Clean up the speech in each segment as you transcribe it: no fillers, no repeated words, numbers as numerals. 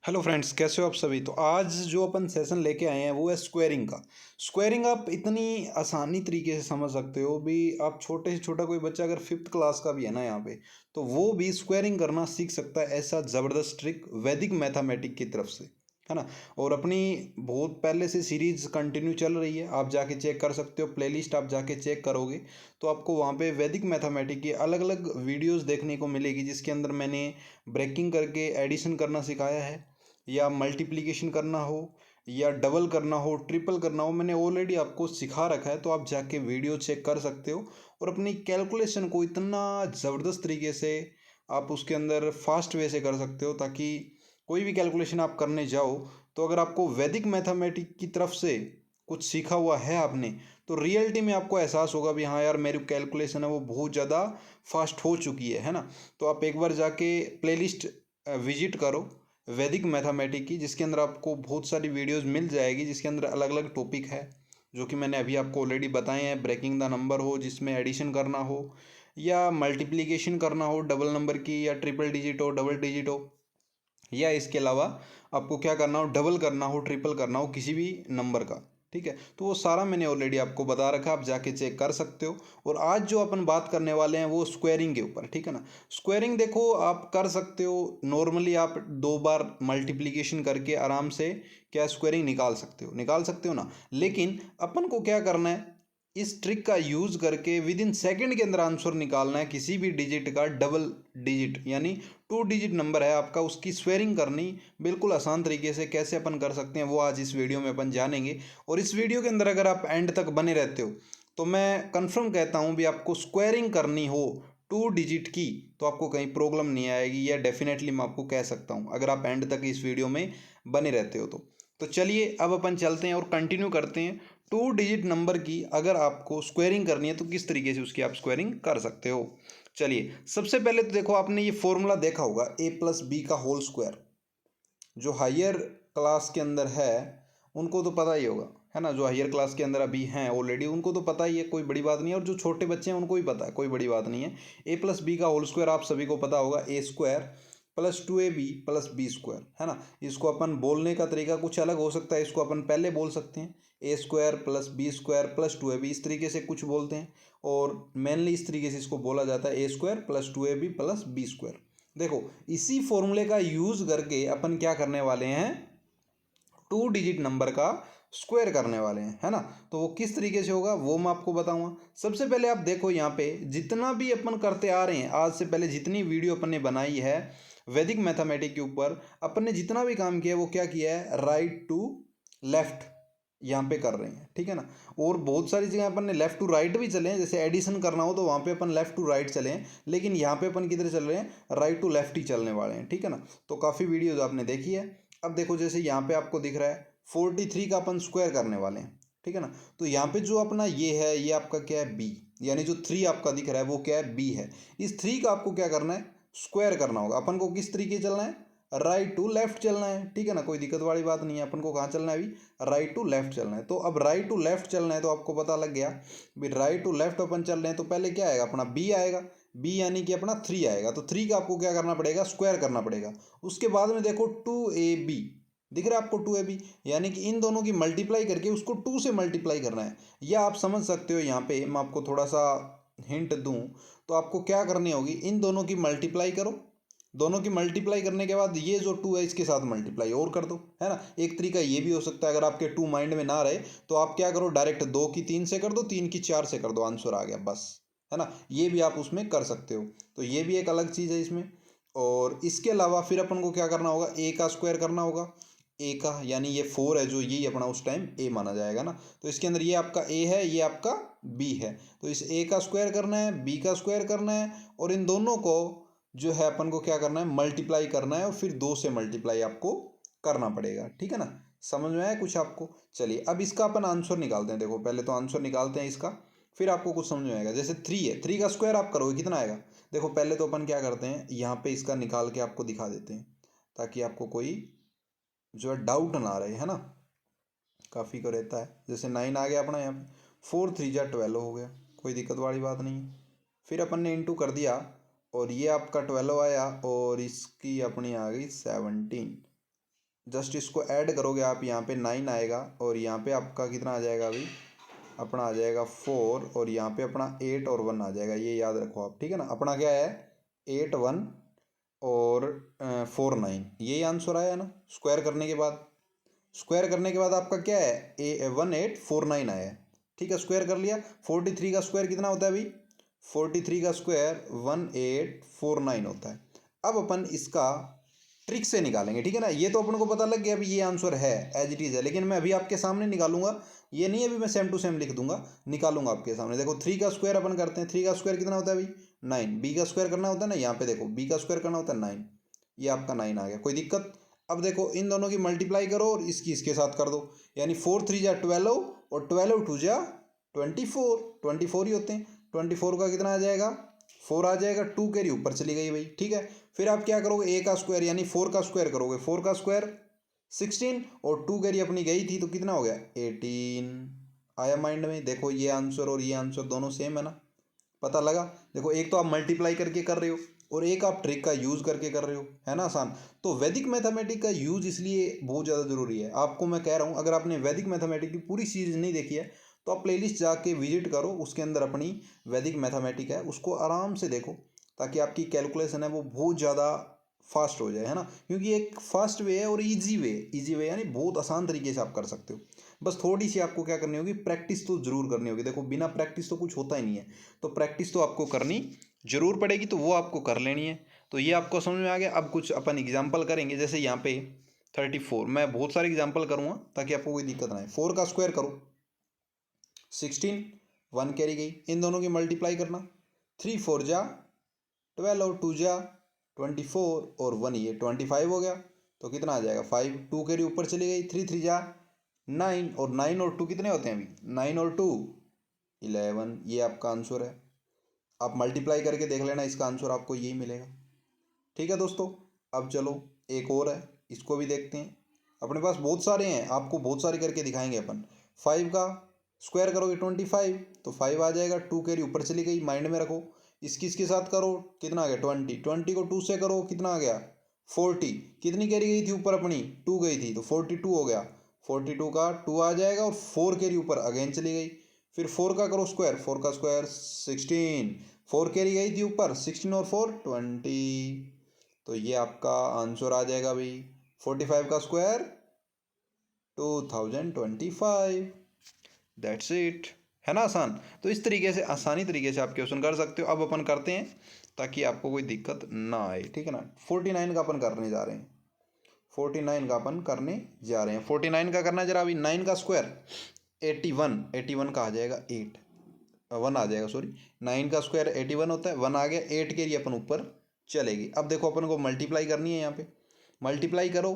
Hello friends, कैसे हो आप सभी। तो आज जो अपन सेशन लेके आए हैं वो है स्क्वेयरिंग का। स्क्वेयरिंग आप इतनी आसानी तरीके से समझ सकते हो भी। आप छोटे से छोटा कोई बच्चा अगर फिफ्थ क्लास का भी है ना यहाँ पे, तो वो भी स्क्वेयरिंग करना सीख सकता है। ऐसा ज़बरदस्त ट्रिक वैदिक मैथमेटिक की तरफ से, है ना। और अपनी बहुत पहले से सीरीज कंटिन्यू चल रही है, आप जाके चेक कर सकते हो। प्लेलिस्ट आप जाके चेक करोगे तो आपको वहाँ पे वैदिक मैथमेटिक की अलग अलग वीडियोस देखने को मिलेगी, जिसके अंदर मैंने ब्रेकिंग करके एडिशन करना सिखाया है, या मल्टीप्लिकेशन करना हो, या डबल करना हो, ट्रिपल करना हो। मैंने ऑलरेडी आपको सिखा रखा है, तो आप जाके वीडियो चेक कर सकते हो और अपनी कैलकुलेशन को इतना ज़बरदस्त तरीके से आप उसके अंदर फास्ट वे से कर सकते हो, ताकि कोई भी कैलकुलेशन आप करने जाओ तो अगर आपको वैदिक मैथमेटिक की तरफ से कुछ सीखा हुआ है आपने, तो रियलिटी में आपको एहसास होगा भी हाँ यार, मेरी कैलकुलेशन है वो बहुत ज़्यादा फास्ट हो चुकी है ना। तो आप एक बार जाके प्लेलिस्ट विजिट करो वैदिक मैथमेटिक की, जिसके अंदर आपको बहुत सारी वीडियोस मिल जाएगी, जिसके अंदर अलग अलग टॉपिक है जो कि मैंने अभी आपको ऑलरेडी बताए हैं। ब्रेकिंग द नंबर हो, जिसमें एडिशन करना हो, या मल्टीप्लिकेशन करना हो डबल नंबर की, या ट्रिपल डिजिट हो, डबल डिजिट हो, या इसके अलावा आपको क्या करना हो, डबल करना हो, ट्रिपल करना हो किसी भी नंबर का। ठीक है, तो वो सारा मैंने ऑलरेडी आपको बता रखा है, आप जाके चेक कर सकते हो। और आज जो अपन बात करने वाले हैं वो स्क्वेयरिंग के ऊपर, ठीक है ना। स्क्वेयरिंग देखो आप कर सकते हो नॉर्मली, आप 2 बार मल्टीप्लिकेशन करके आराम से क्या स्क्वेयरिंग निकाल सकते हो ना। लेकिन अपन को क्या करना है, इस ट्रिक का यूज़ करके विद इन सेकेंड के अंदर आंसर निकालना है किसी भी डिजिट का। डबल डिजिट यानी 2 डिजिट नंबर है आपका, उसकी स्क्वेयरिंग करनी बिल्कुल आसान तरीके से कैसे अपन कर सकते हैं वो आज इस वीडियो में अपन जानेंगे। और इस वीडियो के अंदर अगर आप एंड तक बने रहते हो तो मैं कंफर्म कहता हूँ भी, आपको स्क्वेयरिंग करनी हो 2 डिजिट की तो आपको कहीं प्रॉब्लम नहीं आएगी, या डेफिनेटली मैं आपको कह सकता हूँ अगर आप एंड तक इस वीडियो में बने रहते हो तो चलिए अब अपन चलते हैं और कंटिन्यू करते हैं। 2 डिजिट नंबर की अगर आपको स्क्वेयरिंग करनी है तो किस तरीके से उसकी आप स्क्वेयरिंग कर सकते हो। चलिए, सबसे पहले तो देखो, आपने ये फॉर्मूला देखा होगा a+b का होल स्क्वायर। जो हायर क्लास के अंदर है उनको तो पता ही होगा, है ना। जो हायर क्लास के अंदर अभी हैं ऑलरेडी उनको तो पता ही है, कोई बड़ी बात नहीं है। और जो छोटे बच्चे हैं उनको भी पता है, कोई बड़ी बात नहीं है। a+b का होल स्क्वायर आप सभी को पता होगा, a² + 2ab + b², है ना। इसको अपन बोलने का तरीका कुछ अलग हो सकता है, इसको अपन पहले बोल सकते हैं a² + b² + 2ab, इस तरीके से कुछ बोलते हैं। और मेनली इस तरीके से इसको बोला जाता है a² + 2ab + b²। देखो, इसी फॉर्मूले का यूज़ करके अपन क्या करने वाले हैं, 2 डिजिट नंबर का स्क्वायर करने वाले हैं, है ना। तो वो किस तरीके से होगा वो मैं आपको बताऊंगा। सबसे पहले आप देखो, यहाँ पे जितना भी अपन करते आ रहे हैं आज से पहले, जितनी वीडियो अपन ने बनाई है वैदिक मैथमेटिक के ऊपर, अपन ने जितना भी काम किया है वो क्या किया है, राइट टू लेफ्ट यहाँ पे कर रहे हैं, ठीक है ना। और बहुत सारी जगह अपन ने लेफ्ट टू राइट भी चले हैं, जैसे एडिशन करना हो तो वहाँ पे अपन लेफ्ट टू राइट चले हैं, लेकिन यहाँ पे अपन किधर चल रहे हैं, राइट टू लेफ्ट ही चलने वाले हैं, ठीक है ना। तो काफ़ी वीडियोज आपने देखी है। अब देखो, जैसे यहाँ पे आपको दिख रहा है 43 का अपन स्क्वायर करने वाले हैं, ठीक है ना। तो यहाँ पे जो अपना ये है, ये आपका क्या है, बी, यानी जो 3 आपका दिख रहा है वो क्या है, बी है। इस 3 का आपको क्या करना है, स्क्वायर करना होगा। अपन को किस तरीके चलना है, राइट टू लेफ्ट चलना है, ठीक है ना। कोई दिक्कत वाली बात नहीं है। अपन को कहाँ चलना है अभी, राइट टू लेफ्ट चलना है। तो अब राइट टू लेफ्ट चलना है तो आपको पता लग गया भी राइट टू लेफ्ट अपन चल रहे हैं, तो पहले क्या आएगा, अपना बी आएगा। बी यानी कि अपना 3 आएगा, तो 3 का आपको क्या करना पड़ेगा, स्क्वायर करना पड़ेगा। उसके बाद में देखो 2ab दिख रहा है आपको, 2ab यानी कि इन दोनों की मल्टीप्लाई करके उसको 2 से मल्टीप्लाई करना है। या आप समझ सकते हो, यहाँ पे मैं आपको थोड़ा सा हिंट दूं तो आपको क्या करनी होगी, इन दोनों की मल्टीप्लाई करो। दोनों की मल्टीप्लाई करने के बाद ये जो 2 है इसके साथ मल्टीप्लाई और कर दो, है ना। एक तरीका ये भी हो सकता है, अगर आपके 2 माइंड में ना रहे तो आप क्या करो, डायरेक्ट 2 की 3 से कर दो, 3 की 4 से कर दो, आंसर आ गया बस, है ना। ये भी आप उसमें कर सकते हो, तो ये भी एक अलग चीज़ है इसमें। और इसके अलावा फिर अपन को क्या करना होगा, ए का स्क्वायर करना होगा। ए का यानी ये 4 है, जो यही अपना उस टाइम ए माना जाएगा ना। तो इसके अंदर ये आपका ए है, ये आपका बी है। तो इस ए का स्क्वायर करना है, बी का स्क्वायर करना है, और इन दोनों को जो है अपन को क्या करना है, मल्टीप्लाई करना है, और फिर 2 से मल्टीप्लाई आपको करना पड़ेगा, ठीक है ना। समझ में आया कुछ आपको। चलिए, अब इसका अपन आंसर निकालते हैं। देखो, पहले तो आंसर निकालते हैं इसका, फिर आपको कुछ समझ में आएगा। जैसे 3 है, 3 का स्क्वायर आप करोगे कितना आएगा। देखो, पहले तो अपन क्या करते हैं, यहाँ पे इसका निकाल के आपको दिखा देते हैं, ताकि आपको कोई जो है डाउट ना रहे, है ना। काफ़ी को रहता है। जैसे 9 आ गया अपना यहाँ पे, 4 3 जा 12 हो गया, कोई दिक्कत वाली बात नहीं है। फिर अपन ने इंटू कर दिया, और ये आपका 12 आया, और इसकी अपनी आ गई 17, जस्ट इसको ऐड करोगे आप, यहाँ पे 9 आएगा और यहाँ पे आपका कितना आ जाएगा अभी, अपना आ जाएगा 4 और यहाँ पे अपना 8 और 1 आ जाएगा, ये याद रखो आप, ठीक है ना। अपना क्या है 8 1 और 4 9, यही आंसर आया ना स्क्वायर करने के बाद। स्क्वायर करने के बाद आपका क्या है 1849 आया है, ठीक है। स्क्वायर कर लिया। 43 का स्क्वायर कितना होता है अभी, 43 का स्क्वायर 1849 होता है। अब अपन इसका ट्रिक से निकालेंगे, ठीक है ना। ये तो अपन को पता लग गया अभी ये आंसर है एज इट इज़ है, लेकिन मैं अभी आपके सामने निकालूंगा, ये नहीं अभी मैं सेम टू सेम लिख दूंगा, निकालूंगा आपके सामने। देखो 3 का स्क्वायर अपन करते हैं, 3 का स्क्वायर कितना होता है अभी 9, बी का स्क्वायर करना होता है ना, यहाँ पे देखो बी का स्क्वायर करना होता है 9, ये आपका 9 आ गया, कोई दिक्कत। अब देखो इन दोनों की मल्टीप्लाई करो और इसकी इसके साथ कर दो, यानी 4 3 जा 12 और 12 2 जा 24, 24 ही होते हैं। 24 का कितना आ जाएगा 4 आ जाएगा, 2 कैरी ऊपर चली गई भाई, ठीक है। फिर आप क्या करोगे ए का स्क्वायर यानी 4 का स्क्वायर करोगे, 4 का स्क्वायर 16 और 2 कैरी अपनी गई थी तो कितना हो गया 18 आया माइंड में। देखो ये आंसर और ये आंसर दोनों सेम है ना, पता लगा। देखो एक तो आप मल्टीप्लाई करके कर रहे हो और एक आप ट्रिक का यूज़ करके कर रहे हो, है ना आसान। तो वैदिक मैथमेटिक का यूज़ इसलिए बहुत ज़्यादा ज़रूरी है, आपको मैं कह रहा हूँ। अगर आपने वैदिक मैथमेटिक की पूरी सीरीज नहीं देखी है तो आप प्लेलिस्ट जाके विजिट करो, उसके अंदर अपनी वैदिक मैथमेटिक है, उसको आराम से देखो ताकि आपकी कैलकुलेशन है वो बहुत ज़्यादा फास्ट हो जाए, है ना। क्योंकि एक फास्ट वे है और इजी वे यानी बहुत आसान तरीके से आप कर सकते हो। बस थोड़ी सी आपको क्या करनी होगी, प्रैक्टिस तो जरूर करनी होगी। देखो बिना प्रैक्टिस तो कुछ होता ही नहीं है, तो प्रैक्टिस तो आपको करनी जरूर पड़ेगी, तो वो आपको कर लेनी है। तो ये आपको समझ में आ गया। अब कुछ अपन एग्जाम्पल करेंगे, जैसे यहाँ पे 34, मैं बहुत सारे एग्जाम्पल करूँगा ताकि आपको कोई दिक्कत ना आए। 4 का स्क्वायर करो 16, 1 कैरी गई, इन दोनों की मल्टीप्लाई करना, 3 4 जा 12 और 2 जा 24 और 1 ये 25 हो गया, तो कितना आ जाएगा 5, 2 कैरी ऊपर चली गई, 3 3 जा 9 और 9 और 2 कितने होते हैं अभी 9 और 2 11, ये आपका आंसर है। आप मल्टीप्लाई करके देख लेना, इसका आंसर आपको यही मिलेगा, ठीक है दोस्तों। अब चलो एक और है, इसको भी देखते हैं। अपने पास बहुत सारे हैं, आपको बहुत सारे करके दिखाएंगे अपन। 5 का स्क्वायर करोगे 25 तो 5 आ जाएगा, 2 कैरी ऊपर चली गई, माइंड में रखो। इसके साथ करो कितना आ गया 20, 20 को 2 से करो कितना आ गया 40, कितनी कैरी गई थी ऊपर अपनी 2 गई थी तो 42 हो गया, 42 का 2 आ जाएगा और 4 कैरी ऊपर अगेन चली गई। फिर 4 का करो स्क्वायर, 4 का स्क्वायर 16, 4 कैरी गई थी ऊपर 16 और 4 20, तो ये आपका आंसर आ जाएगा भाई 45 का स्क्वायर 2025, दैट्स इट, है ना आसान। तो इस तरीके से आसानी तरीके से आप क्वेश्चन कर सकते हो। अब अपन करते हैं ताकि आपको कोई दिक्कत ना आए, ठीक है ना। 49 का अपन करने जा रहे हैं, 49 का अपन करने जा रहे हैं। 49 का करना जरा अभी, 9 का स्क्वायर 81, 81 का आ जाएगा 8, 1 आ जाएगा सॉरी, 9 का स्क्वायर 81 होता है, 1 आ गया, 8 के लिए अपन ऊपर चलेगी। अब देखो अपन को मल्टीप्लाई करनी है, यहाँ पे मल्टीप्लाई करो,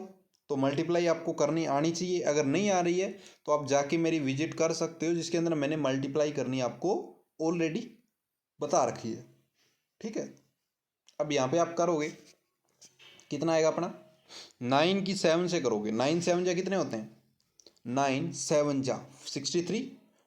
तो मल्टीप्लाई आपको करनी आनी चाहिए। अगर नहीं आ रही है तो आप जाके मेरी विजिट कर सकते हो, जिसके अंदर मैंने मल्टीप्लाई करनी आपको ऑलरेडी बता रखी है, ठीक है। अब यहाँ पे आप करोगे कितना आएगा अपना, 9 की 7 से करोगे, 9 7 जा कितने होते हैं 9 7 जा 63,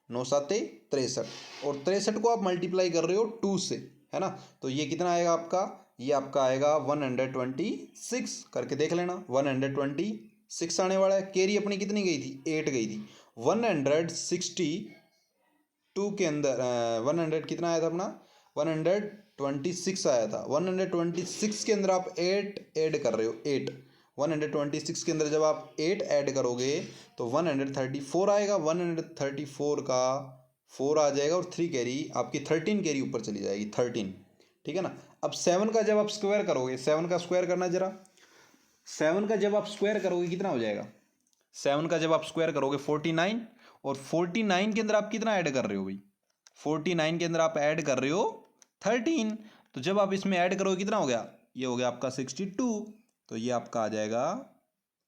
9 7 63, और 63 को आप मल्टीप्लाई कर रहे हो 2 से, है ना। तो ये कितना आएगा आपका, ये आपका आएगा 126, करके देख लेना 126 आने वाला है। कैरी अपनी कितनी गई थी 8 गई थी, 162 के अंदर 100 कितना आया था अपना 126 आया था, 126 के अंदर आप 8 ऐड कर रहे हो, 8 126 के अंदर जब आप 8 ऐड करोगे तो 134 आएगा, 134 का 4 आ जाएगा और 3 कैरी आपकी 13 कैरी ऊपर चली जाएगी 13, ठीक है ना। अब 7 का जब आप स्क्वायर करोगे, 7 का स्क्वायर करना जरा, 7 का जब आप स्क्वायर करोगे कितना हो जाएगा, 7 का जब आप स्क्वायर करोगे 49, और 49 के अंदर आप कितना ऐड कर रहे हो भाई, 49 के अंदर आप ऐड कर रहे हो 13, तो जब आप इसमें ऐड करोगे कितना हो गया, ये हो गया आपका 62, तो ये आपका आ जाएगा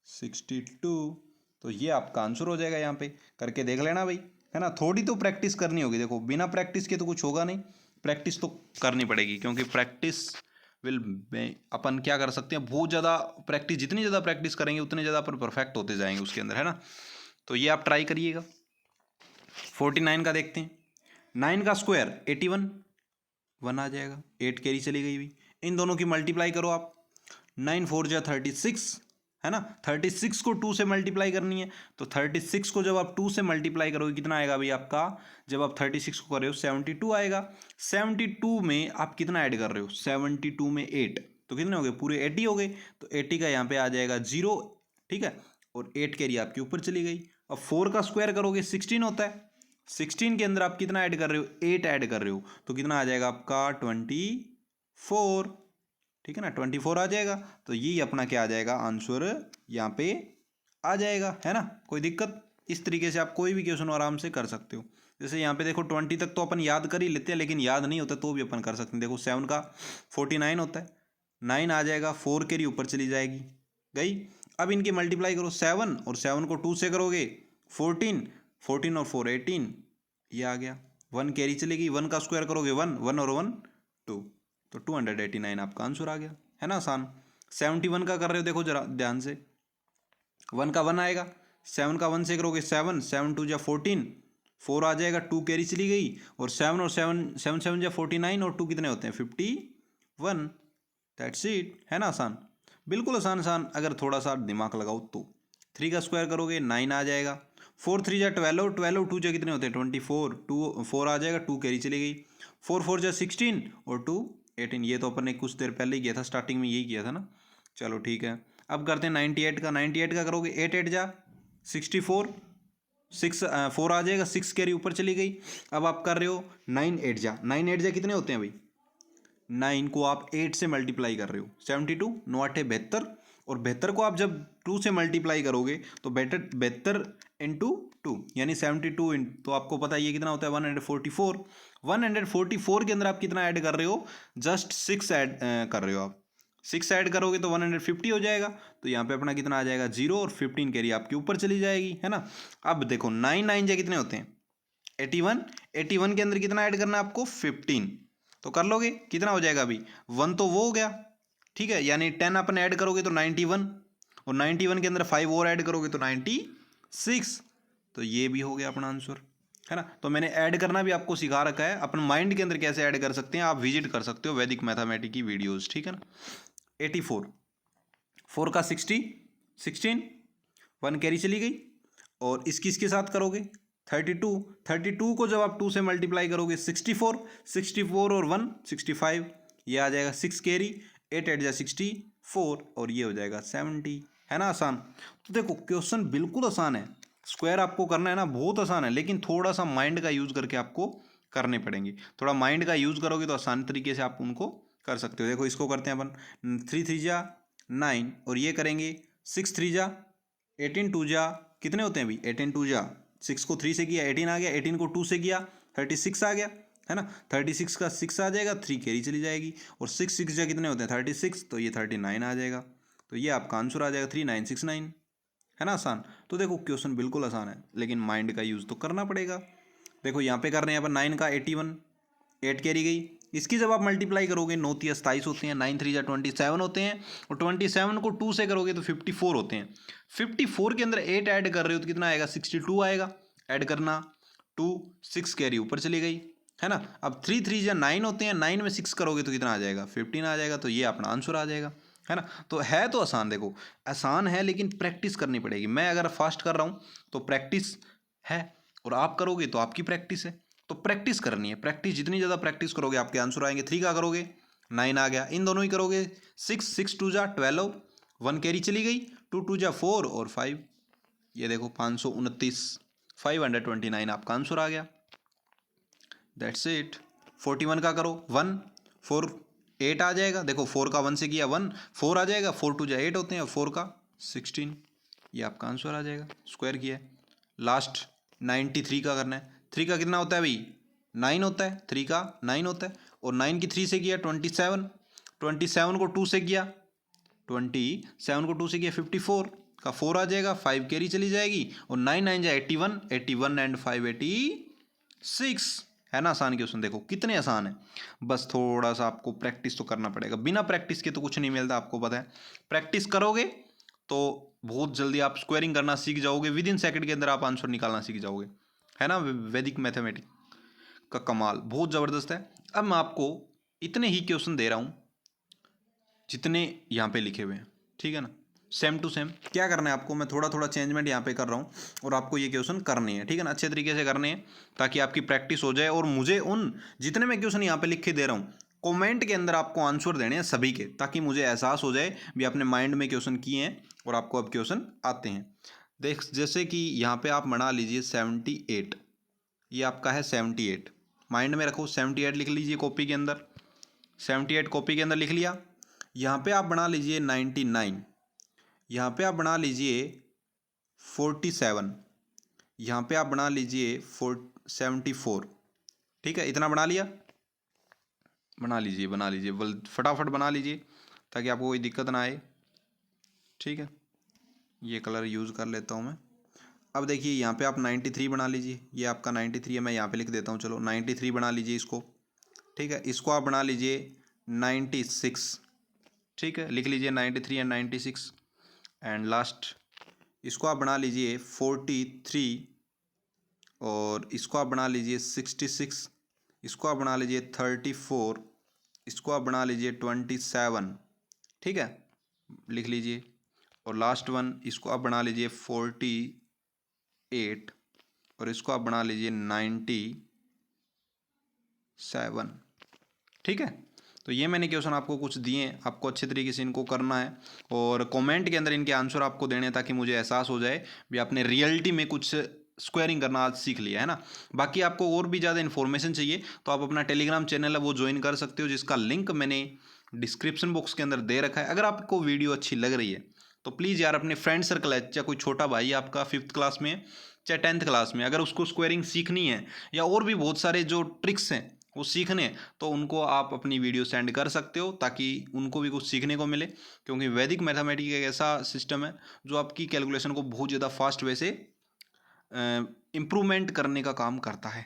62, तो ये आपका आंसर हो जाएगा। यहाँ पे करके देख लेना भाई, है ना। थोड़ी तो प्रैक्टिस करनी होगी, देखो बिना प्रैक्टिस के तो कुछ होगा नहीं, प्रैक्टिस तो करनी पड़ेगी, क्योंकि प्रैक्टिस विल अपन क्या कर सकते हैं, बहुत ज़्यादा प्रैक्टिस, जितनी ज़्यादा प्रैक्टिस करेंगे उतने ज़्यादा अपन परफेक्ट होते जाएंगे उसके अंदर, है ना। तो ये आप ट्राई करिएगा। 49 का देखते हैं, 9 का स्क्वायर 81, 1 आ जाएगा, 8 कैरी चली गई भी, इन दोनों की मल्टीप्लाई करो आप, 9 4 जा 36, है ना। 36 को 2 से मल्टीप्लाई करनी है, तो 36 को जब आप 2 से मल्टीप्लाई करोगे कितना आएगा भाई आपका, जब आप 36 को कर रहे हो 72 आएगा। 72 में आप कितना ऐड कर रहे हो, 72 में 8, तो कितने हो गए, पूरे 80 हो गए। तो 80 का यहाँ पे आ जाएगा 0, ठीक है, और 8 कैरी आपके ऊपर चली गई। अब 4 का स्क्वायर करोगे 16 होता है, 16 के अंदर आप कितना ऐड कर रहे हो, 8 ऐड कर रहे हो, तो कितना आ जाएगा आपका 24, ठीक है ना, 24 आ जाएगा। तो यही अपना क्या आ जाएगा आंसर यहाँ पे आ जाएगा, है ना। कोई दिक्कत, इस तरीके से आप कोई भी क्वेश्चन आराम से कर सकते हो। जैसे यहाँ पे देखो 20 तक तो अपन याद कर ही लेते हैं, लेकिन याद नहीं होता तो भी अपन कर सकते हैं। देखो 7 का 49 होता है, 9 आ जाएगा, 4 कैरी ऊपर चली जाएगी, गई। अब इनके मल्टीप्लाई करो 7, और 7 को 2 से करोगे 14, 14 और 4 18, ये आ गया। 1 कैरी चली गई, 1 का स्क्वायर करोगे 1, 1 और 1 2, तो 289 आपका आंसर आ गया, है ना आसान। 71 का कर रहे हो, देखो जरा ध्यान से, 1 का 1 आएगा, 7 का 1 से करोगे 7, 7 2 जा 14, 4 आ जाएगा, 2 कैरी चली गई, और 7 और 7 7 7 जा 49, और 2 कितने होते हैं 51, दैट्स इट, है ना आसान, बिल्कुल आसान आसान, अगर थोड़ा सा दिमाग लगाओ तो। 3 का स्क्वायर करोगे 9 आ जाएगा, 4 3 जा 12, 12 2 जा कितने होते हैं 24, 2 4 आ जाएगा, 2 कैरी चली गई, 4 4 जा 16, और 2 18, ये तो अपन ने कुछ देर पहले ही किया था, स्टार्टिंग में यही किया था ना। चलो ठीक है, अब करते हैं 98 का। 98 का करोगे 8 8 जा 64, 6 4 आ जाएगा, 6 कैरी ऊपर चली गई। अब आप कर रहे हो 9 8 जा, 9 8 जा कितने होते हैं भाई, 9 को आप 8 से मल्टीप्लाई कर रहे हो, 72, 9 8 72, और 72 को आप जब 2 से मल्टीप्लाई करोगे तो 72 इंटू 2 यानी 72 तो आपको पता है ये कितना होता है 144। 144 के अंदर आप कितना ऐड कर रहे हो, जस्ट 6 ऐड कर रहे हो आप, 6 ऐड करोगे तो 150 हो जाएगा। तो यहाँ पे अपना कितना आ जाएगा 0, और 15 कैरी आपके ऊपर चली जाएगी, है ना। अब देखो 9 9 जा कितने होते हैं 81, 81 के अंदर कितना ऐड करना है आपको 15, तो कर लोगे, कितना हो जाएगा अभी 1 तो वो हो गया, ठीक है, यानी 10 अपन ऐड करोगे तो 91, और 91 के अंदर 5 और ऐड करोगे तो 96, तो ये भी हो गया अपना आंसर, है ना। तो मैंने ऐड करना भी आपको सिखा रखा है, अपन माइंड के अंदर कैसे ऐड कर सकते हैं, आप विजिट कर सकते हो वैदिक मैथमेटिक्स की वीडियोस, ठीक है ना। 84, 4 का 60 16, 1 कैरी चली गई, और इसकी इसके साथ करोगे 32, 32 को जब आप 2 से मल्टीप्लाई करोगे 64, 64 और 1 65, ये आ जाएगा 6 कैरी, 8 8 जा 64, और ये हो जाएगा 70, है ना आसान। तो देखो क्वेश्चन बिल्कुल आसान है, स्क्वायर आपको करना है ना बहुत आसान है, लेकिन थोड़ा सा माइंड का यूज़ करके आपको करने पड़ेंगे। थोड़ा माइंड का यूज़ करोगे तो आसान तरीके से आप उनको कर सकते हो। देखो इसको करते हैं अपन 3 3 जा 9, और ये करेंगे 6 3 जा 18, 2 जा कितने होते हैं अभी 18 2 जा 6 को 3 से किया 18 आ गया, 18 को 2 से किया 36 आ गया, है ना। 36 का 6 आ जाएगा, 3 कैरी चली जाएगी, और 6 6 जा कितने होते हैं 36, तो ये 39 आ जाएगा, तो ये आपका आंसर आ जाएगा 3969, है ना आसान। तो देखो क्वेश्चन बिल्कुल आसान है, लेकिन माइंड का यूज़ तो करना पड़ेगा। देखो यहाँ पे कर रहे हैं अपन 9 का 81, 8 कैरी गई, इसकी जब आप मल्टीप्लाई करोगे 9 3 27 होते हैं, 9 3 जा 27 होते हैं, और 27 को 2 से करोगे तो 54 होते हैं। 54 के अंदर 8 ऐड कर रहे हो तो कितना आएगा 62 आएगा, ऐड करना 2, 6 कैरी ऊपर चली गई, है ना। अब 3 3 जा 9 होते हैं, 9 में 6 करोगे तो कितना आ जाएगा 15 आ जाएगा, तो ये अपना आंसर आ जाएगा, है ना। तो है तो आसान, देखो आसान है लेकिन प्रैक्टिस करनी पड़ेगी। मैं अगर फास्ट कर रहा हूँ तो प्रैक्टिस है, और आप करोगे तो आपकी प्रैक्टिस है, तो प्रैक्टिस करनी है। प्रैक्टिस जितनी ज़्यादा प्रैक्टिस करोगे आपके आंसर आएंगे। 3 का करोगे 9 आ गया, इन दोनों ही करोगे 6 6 2 जा 12, 1 कैरी चली गई, 2 2 जा 4 और 5, ये देखो 529, 529 आपका आंसर आ गया, दैट्स इट। 41 का करो 1 4 8 आ जाएगा, देखो 4 का 1 से किया 1 4 आ जाएगा, 4 2 जा 8 होते हैं, और 4 का 16, ये आपका आंसर आ जाएगा, स्क्वायर किया है। लास्ट 93 का करना है। 3 का कितना होता है भाई 9 होता है, 3 का 9 होता है, और 9 की 3 से किया 27, 27 को 2 से किया 27 को 2 से किया 54 का 4 आ जाएगा, 5 कैरी चली जाएगी, और 9 9 जा 81, 81 एंड 5 86, है ना आसान क्वेश्चन। देखो कितने आसान है, बस थोड़ा सा आपको प्रैक्टिस तो करना पड़ेगा, बिना प्रैक्टिस के तो कुछ नहीं मिलता, आपको पता है। प्रैक्टिस करोगे तो बहुत जल्दी आप स्क्वायरिंग करना सीख जाओगे, विद इन सेकंड के अंदर आप आंसर निकालना सीख जाओगे, है ना। वैदिक मैथमेटिक्स का कमाल बहुत ज़बरदस्त है। अब मैं आपको इतने ही क्वेश्चन दे रहा हूँ जितने यहाँ पे लिखे हुए हैं, ठीक है ना। Same to same. क्या करना है आपको, मैं थोड़ा थोड़ा चेंजमेंट यहाँ पे कर रहा हूँ और आपको ये क्वेश्चन करने हैं, ठीक है ना, अच्छे तरीके से करने हैं ताकि आपकी प्रैक्टिस हो जाए। और मुझे उन जितने मैं क्वेश्चन यहाँ पे लिख के दे रहा हूँ कमेंट के अंदर आपको आंसर देने हैं सभी के, ताकि मुझे एहसास हो जाए भी आपने माइंड में क्वेश्चन किए हैं और आपको अब क्वेश्चन आते हैं। देख जैसे कि यहाँ पे आप बना लीजिए 78, ये आपका है 78, माइंड में रखो 78 लिख लीजिए कॉपी के अंदर, 78 कॉपी के अंदर लिख लिया। यहाँ पे आप बना लीजिए 99, यहाँ पे आप बना लीजिए 47, यहाँ पे आप बना लीजिए 74, ठीक है, इतना बना लिया, बना लीजिए बल फटाफट बना लीजिए ताकि आपको कोई दिक्कत ना आए, ठीक है। ये कलर यूज़ कर लेता हूँ मैं। अब देखिए यहाँ पे आप 93 बना लीजिए, ये आपका 93 है, मैं यहाँ पे लिख देता हूँ, चलो 93 बना लीजिए इसको, ठीक है। इसको आप बना लीजिए 96, ठीक है, लिख लीजिए 93 एंड 96। एंड लास्ट इसको आप बना लीजिए 43, और इसको आप बना लीजिए 66, इसको आप बना लीजिए 34, इसको आप बना लीजिए 27, ठीक है, लिख लीजिए। और लास्ट वन इसको आप बना लीजिए 48, और इसको आप बना लीजिए 97, ठीक है। तो ये मैंने क्वेश्चन आपको कुछ दिए हैं, आपको अच्छे तरीके से इनको करना है और कमेंट के अंदर इनके आंसर आपको देने हैं ताकि मुझे एहसास हो जाए भी आपने रियलिटी में कुछ स्क्वायरिंग करना आज सीख लिया है ना। बाकी आपको और भी ज़्यादा इन्फॉर्मेशन चाहिए तो आप अपना टेलीग्राम चैनल है वो ज्वाइन कर सकते हो, जिसका लिंक मैंने डिस्क्रिप्शन बॉक्स के अंदर दे रखा है। अगर आपको वीडियो अच्छी लग रही है तो प्लीज़ यार अपने फ्रेंड सर्कल है, चाहे कोई छोटा भाई आपका 5th क्लास में चाहे 10th क्लास में, अगर उसको स्क्वायरिंग सीखनी है या और भी बहुत सारे जो ट्रिक्स हैं वो सीखने हैं तो उनको आप अपनी वीडियो सेंड कर सकते हो ताकि उनको भी कुछ सीखने को मिले। क्योंकि वैदिक मैथमेटिक्स एक ऐसा सिस्टम है जो आपकी कैलकुलेशन को बहुत ज़्यादा फास्ट वे से इम्प्रूवमेंट करने का काम करता है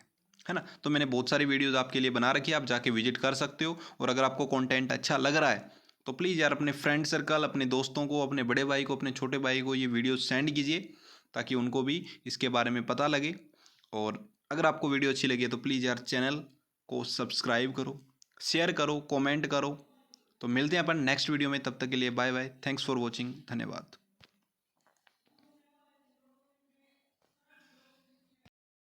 ना। तो मैंने बहुत सारी वीडियोस आपके लिए बना रखी है, आप जाके विजिट कर सकते हो। और अगर आपको कंटेंट अच्छा लग रहा है तो प्लीज़ यार अपने फ्रेंड सर्कल, अपने दोस्तों को, अपने बड़े भाई को, अपने छोटे भाई को ये वीडियो सेंड कीजिए ताकि उनको भी इसके बारे में पता लगे। और अगर आपको वीडियो अच्छी लगी है तो प्लीज़ यार चैनल को सब्सक्राइब करो, शेयर करो, कमेंट करो। तो मिलते हैं अपन नेक्स्ट वीडियो में, तब तक के लिए bye bye, thanks for watching, धन्यवाद।